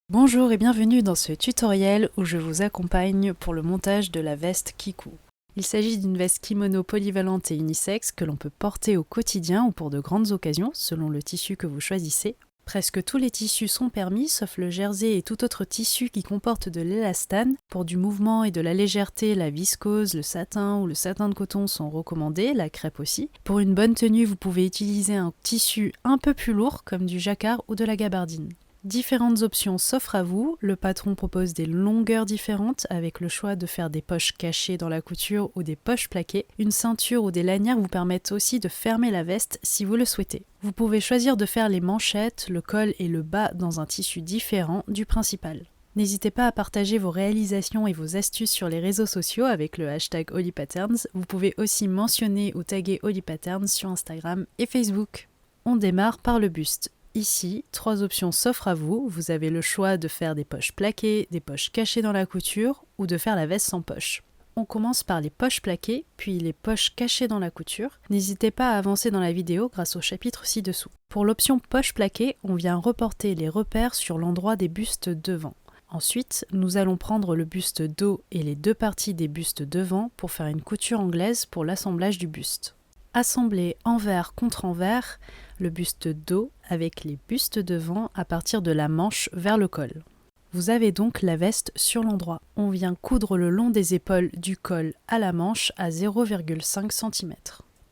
Bonjour et bienvenue dans ce tutoriel où je vous accompagne pour le montage de la veste Kiku. Il s'agit d'une veste kimono polyvalente et unisexe que l'on peut porter au quotidien ou pour de grandes occasions selon le tissu que vous choisissez. Presque tous les tissus sont permis sauf le jersey et tout autre tissu qui comporte de l'élastane. Pour du mouvement et de la légèreté, la viscose, le satin ou le satin de coton sont recommandés, la crêpe aussi. Pour une bonne tenue, vous pouvez utiliser un tissu un peu plus lourd comme du jacquard ou de la gabardine. Différentes options s'offrent à vous. Le patron propose des longueurs différentes avec le choix de faire des poches cachées dans la couture ou des poches plaquées. Une ceinture ou des lanières vous permettent aussi de fermer la veste si vous le souhaitez. Vous pouvez choisir de faire les manchettes, le col et le bas dans un tissu différent du principal. N'hésitez pas à partager vos réalisations et vos astuces sur les réseaux sociaux avec le hashtag HolyPatterns. Vous pouvez aussi mentionner ou taguer HolyPatterns sur Instagram et Facebook. On démarre par le buste. Ici, 3 options s'offrent à vous. Vous avez le choix de faire des poches plaquées, des poches cachées dans la couture ou de faire la veste sans poche. On commence par les poches plaquées, puis les poches cachées dans la couture. N'hésitez pas à avancer dans la vidéo grâce au chapitre ci-dessous. Pour l'option poche plaquée, on vient reporter les repères sur l'endroit des bustes devant. Ensuite, nous allons prendre le buste dos et les deux parties des bustes devant pour faire une couture anglaise pour l'assemblage du buste. Assembler envers contre envers le buste dos avec les bustes devant à partir de la manche vers le col. Vous avez donc la veste sur l'endroit. On vient coudre le long des épaules du col à la manche à 0,5 cm.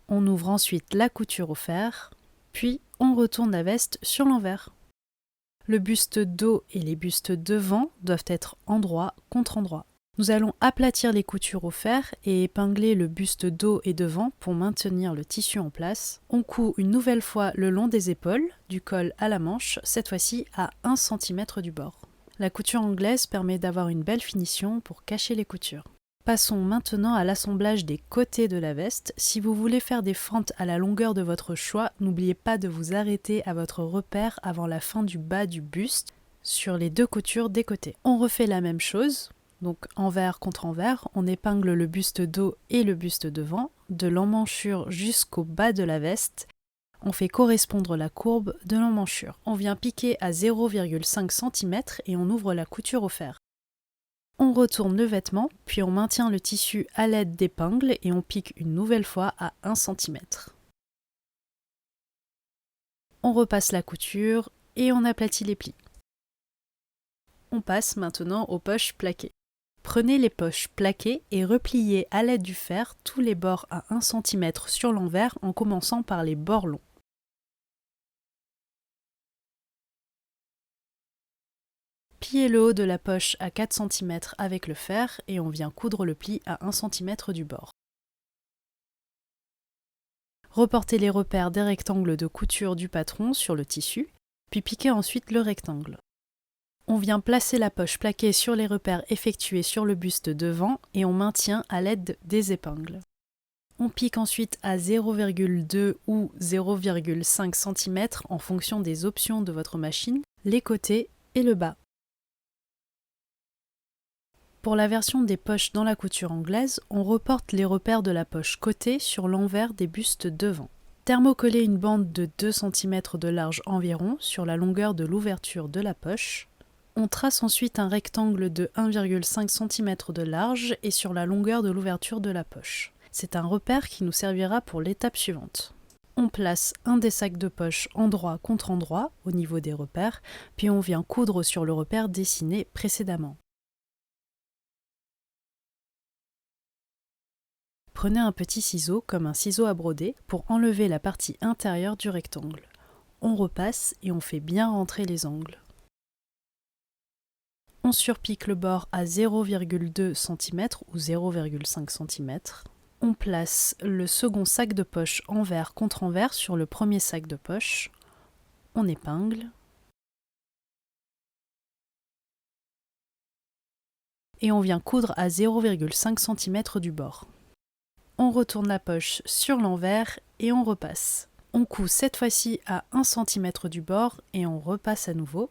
On ouvre ensuite la couture au fer, puis on retourne la veste sur l'envers. Le buste dos et les bustes devant doivent être endroit contre endroit. Nous allons aplatir les coutures au fer et épingler le buste dos et devant pour maintenir le tissu en place. On coud une nouvelle fois le long des épaules, du col à la manche, cette fois-ci à 1 cm du bord. La couture anglaise permet d'avoir une belle finition pour cacher les coutures. Passons maintenant à l'assemblage des côtés de la veste. Si vous voulez faire des fentes à la longueur de votre choix, n'oubliez pas de vous arrêter à votre repère avant la fin du bas du buste sur les deux coutures des côtés. On refait la même chose. Donc envers contre envers, on épingle le buste dos et le buste devant, de l'emmanchure jusqu'au bas de la veste. On fait correspondre la courbe de l'emmanchure. On vient piquer à 0,5 cm et on ouvre la couture au fer. On retourne le vêtement, puis on maintient le tissu à l'aide d'épingles et on pique une nouvelle fois à 1 cm. On repasse la couture et on aplatit les plis. On passe maintenant aux poches plaquées. Prenez les poches plaquées et repliez à l'aide du fer tous les bords à 1 cm sur l'envers en commençant par les bords longs. Pliez le haut de la poche à 4 cm avec le fer et on vient coudre le pli à 1 cm du bord. Reportez les repères des rectangles de couture du patron sur le tissu, puis piquez ensuite le rectangle. On vient placer la poche plaquée sur les repères effectués sur le buste devant et on maintient à l'aide des épingles. On pique ensuite à 0,2 ou 0,5 cm en fonction des options de votre machine, les côtés et le bas. Pour la version des poches dans la couture anglaise, on reporte les repères de la poche côté sur l'envers des bustes devant. Thermocoller une bande de 2 cm de large environ sur la longueur de l'ouverture de la poche. On trace ensuite un rectangle de 1,5 cm de large et sur la longueur de l'ouverture de la poche. C'est un repère qui nous servira pour l'étape suivante. On place un des sacs de poche endroit contre endroit au niveau des repères, puis on vient coudre sur le repère dessiné précédemment. Prenez un petit ciseau comme un ciseau à broder pour enlever la partie intérieure du rectangle. On repasse et on fait bien rentrer les angles. On surpique le bord à 0,2 cm ou 0,5 cm. On place le second sac de poche envers contre envers sur le premier sac de poche. On épingle. Et on vient coudre à 0,5 cm du bord. On retourne la poche sur l'envers et on repasse. On coud cette fois-ci à 1 cm du bord et on repasse à nouveau.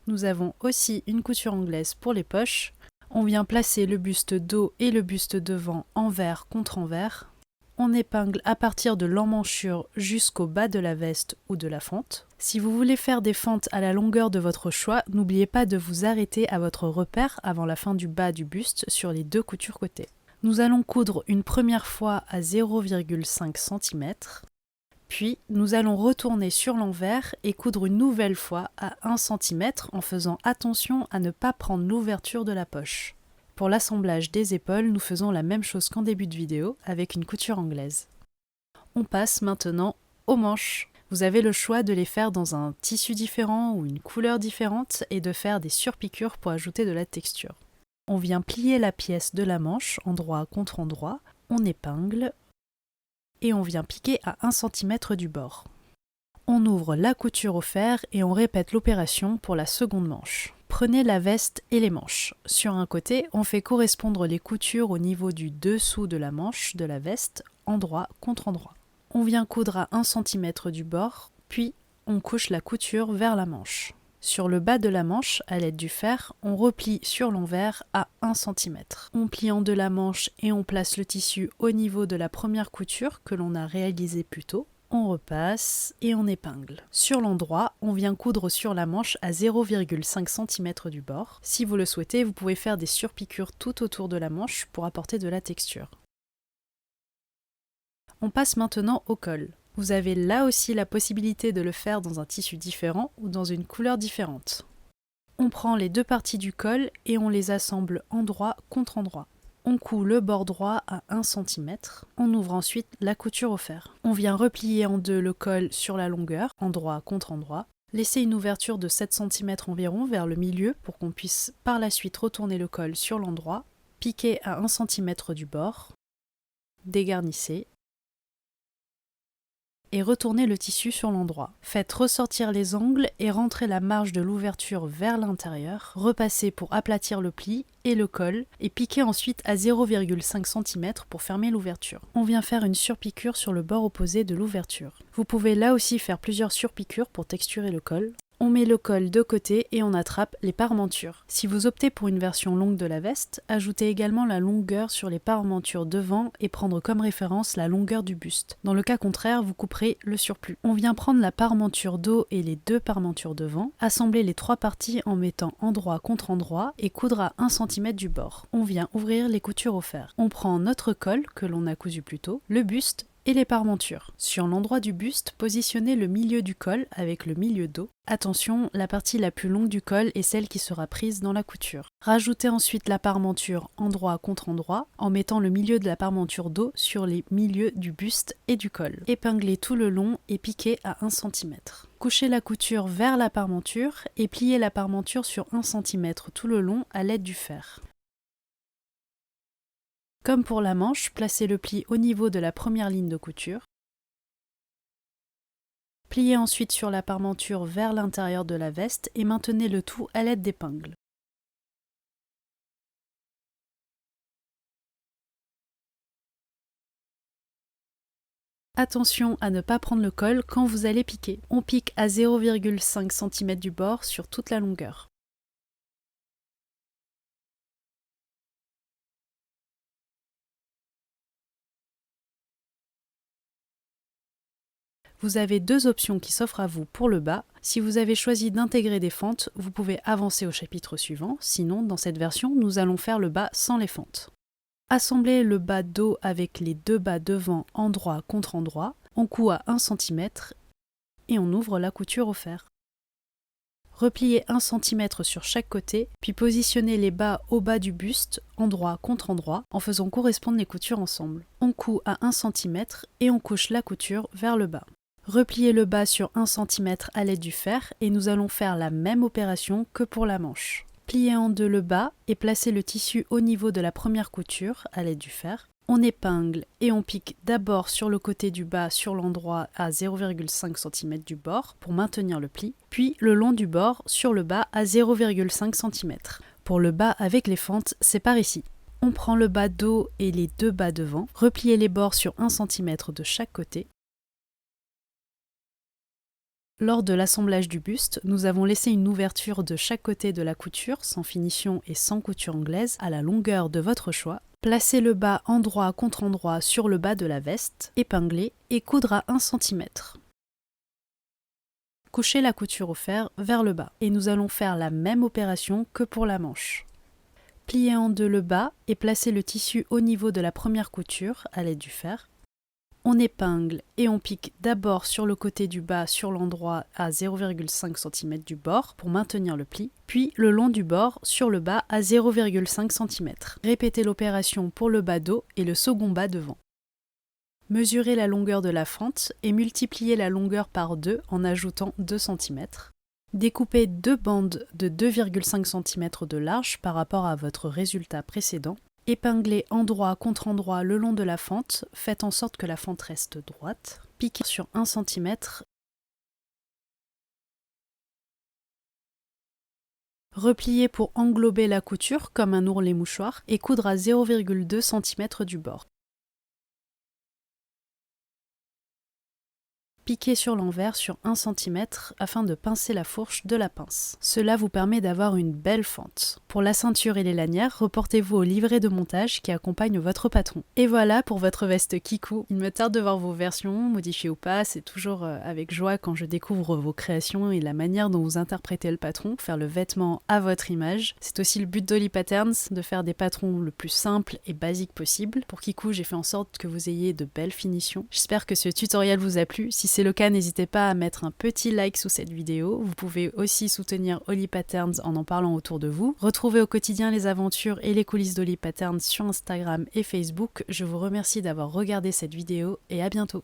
Nous avons aussi une couture anglaise pour les poches. On vient placer le buste dos et le buste devant envers contre envers. On épingle à partir de l'emmanchure jusqu'au bas de la veste ou de la fente. Si vous voulez faire des fentes à la longueur de votre choix, n'oubliez pas de vous arrêter à votre repère avant la fin du bas du buste sur les 2 coutures côté. Nous allons coudre une première fois à 0,5 cm, puis nous allons retourner sur l'envers et coudre une nouvelle fois à 1 cm en faisant attention à ne pas prendre l'ouverture de la poche. Pour l'assemblage des épaules, nous faisons la même chose qu'en début de vidéo avec une couture anglaise. On passe maintenant aux manches. Vous avez le choix de les faire dans un tissu différent ou une couleur différente et de faire des surpiqûres pour ajouter de la texture. On vient plier la pièce de la manche endroit contre endroit, on épingle et on vient piquer à 1 cm du bord. On ouvre la couture au fer et on répète l'opération pour la seconde manche. Prenez la veste et les manches. Sur un côté, on fait correspondre les coutures au niveau du dessous de la manche de la veste, endroit contre endroit. On vient coudre à 1 cm du bord, puis on couche la couture vers la manche. Sur le bas de la manche, à l'aide du fer, on replie sur l'envers à 1 cm. On plie en deux la manche et on place le tissu au niveau de la première couture que l'on a réalisée plus tôt. On repasse et on épingle. Sur l'endroit, on vient coudre sur la manche à 0,5 cm du bord. Si vous le souhaitez, vous pouvez faire des surpiqûres tout autour de la manche pour apporter de la texture. On passe maintenant au col. Vous avez là aussi la possibilité de le faire dans un tissu différent ou dans une couleur différente. On prend les 2 parties du col et on les assemble endroit contre endroit. On coud le bord droit à 1 cm. On ouvre ensuite la couture au fer. On vient replier en deux le col sur la longueur, endroit contre endroit. Laissez une ouverture de 7 cm environ vers le milieu pour qu'on puisse par la suite retourner le col sur l'endroit. Piquer à 1 cm du bord. Dégarnissez. Et retournez le tissu sur l'endroit. Faites ressortir les angles et rentrez la marge de l'ouverture vers l'intérieur. Repassez pour aplatir le pli et le col et piquez ensuite à 0,5 cm pour fermer l'ouverture. On vient faire une surpiqûre sur le bord opposé de l'ouverture. Vous pouvez là aussi faire plusieurs surpiqûres pour texturer le col. On met le col de côté et on attrape les parementures. Si vous optez pour une version longue de la veste, ajoutez également la longueur sur les parementures devant et prendre comme référence la longueur du buste. Dans le cas contraire, vous couperez le surplus. On vient prendre la parementure dos et les 2 parementures devant, assembler les 3 parties en mettant endroit contre endroit et coudre à 1 cm du bord. On vient ouvrir les coutures au fer. On prend notre col que l'on a cousu plus tôt, le buste et les parementures. Sur l'endroit du buste, positionnez le milieu du col avec le milieu dos. Attention, la partie la plus longue du col est celle qui sera prise dans la couture. Rajoutez ensuite la parementure endroit contre endroit en mettant le milieu de la parementure dos sur les milieux du buste et du col. Épinglez tout le long et piquez à 1 cm. Couchez la couture vers la parementure et pliez la parementure sur 1 cm tout le long à l'aide du fer. Comme pour la manche, placez le pli au niveau de la première ligne de couture. Pliez ensuite sur la parementure vers l'intérieur de la veste et maintenez le tout à l'aide d'épingles. Attention à ne pas prendre le col quand vous allez piquer. On pique à 0,5 cm du bord sur toute la longueur. Vous avez 2 options qui s'offrent à vous pour le bas. Si vous avez choisi d'intégrer des fentes, vous pouvez avancer au chapitre suivant. Sinon, dans cette version, nous allons faire le bas sans les fentes. Assemblez le bas dos avec les 2 bas devant endroit contre endroit. On coud à 1 cm et on ouvre la couture au fer. Repliez 1 cm sur chaque côté, puis positionnez les bas au bas du buste, endroit contre endroit, en faisant correspondre les coutures ensemble. On coud à 1 cm et on couche la couture vers le bas. Repliez le bas sur 1 cm à l'aide du fer et nous allons faire la même opération que pour la manche. Pliez en deux le bas et placez le tissu au niveau de la première couture à l'aide du fer. On épingle et on pique d'abord sur le côté du bas sur l'endroit à 0,5 cm du bord pour maintenir le pli, puis le long du bord sur le bas à 0,5 cm. Pour le bas avec les fentes, c'est par ici. On prend le bas dos et les 2 bas devant, repliez les bords sur 1 cm de chaque côté. Lors de l'assemblage du buste, nous avons laissé une ouverture de chaque côté de la couture, sans finition et sans couture anglaise, à la longueur de votre choix. Placez le bas endroit contre endroit sur le bas de la veste, épinglez et coudre à 1 cm. Couchez la couture au fer vers le bas et nous allons faire la même opération que pour la manche. Pliez en deux le bas et placez le tissu au niveau de la première couture à l'aide du fer. On épingle et on pique d'abord sur le côté du bas sur l'endroit à 0,5 cm du bord pour maintenir le pli, puis le long du bord sur le bas à 0,5 cm. Répétez l'opération pour le bas dos et le second bas devant. Mesurez la longueur de la fente et multipliez la longueur par 2 en ajoutant 2 cm. Découpez deux bandes de 2,5 cm de large par rapport à votre résultat précédent. Épinglez endroit contre endroit le long de la fente, faites en sorte que la fente reste droite. Piquez sur 1 cm. Repliez pour englober la couture comme un ourlet mouchoir et coudre à 0,2 cm du bord. Piquez sur l'envers sur 1 cm afin de pincer la fourche de la pince. Cela vous permet d'avoir une belle fente. Pour la ceinture et les lanières, reportez-vous au livret de montage qui accompagne votre patron. Et voilà pour votre veste Kiku. Il me tarde de voir vos versions, modifiées ou pas, c'est toujours avec joie quand je découvre vos créations et la manière dont vous interprétez le patron, faire le vêtement à votre image. C'est aussi le but d'Holly Patterns, de faire des patrons le plus simple et basique possible. Pour Kiku, j'ai fait en sorte que vous ayez de belles finitions. J'espère que ce tutoriel vous a plu. Si c'est le cas, n'hésitez pas à mettre un petit like sous cette vidéo. Vous pouvez aussi soutenir Holly Patterns en parlant autour de vous. Retrouvez au quotidien les aventures et les coulisses d'Holly Patterns sur Instagram et Facebook. Je vous remercie d'avoir regardé cette vidéo et à bientôt.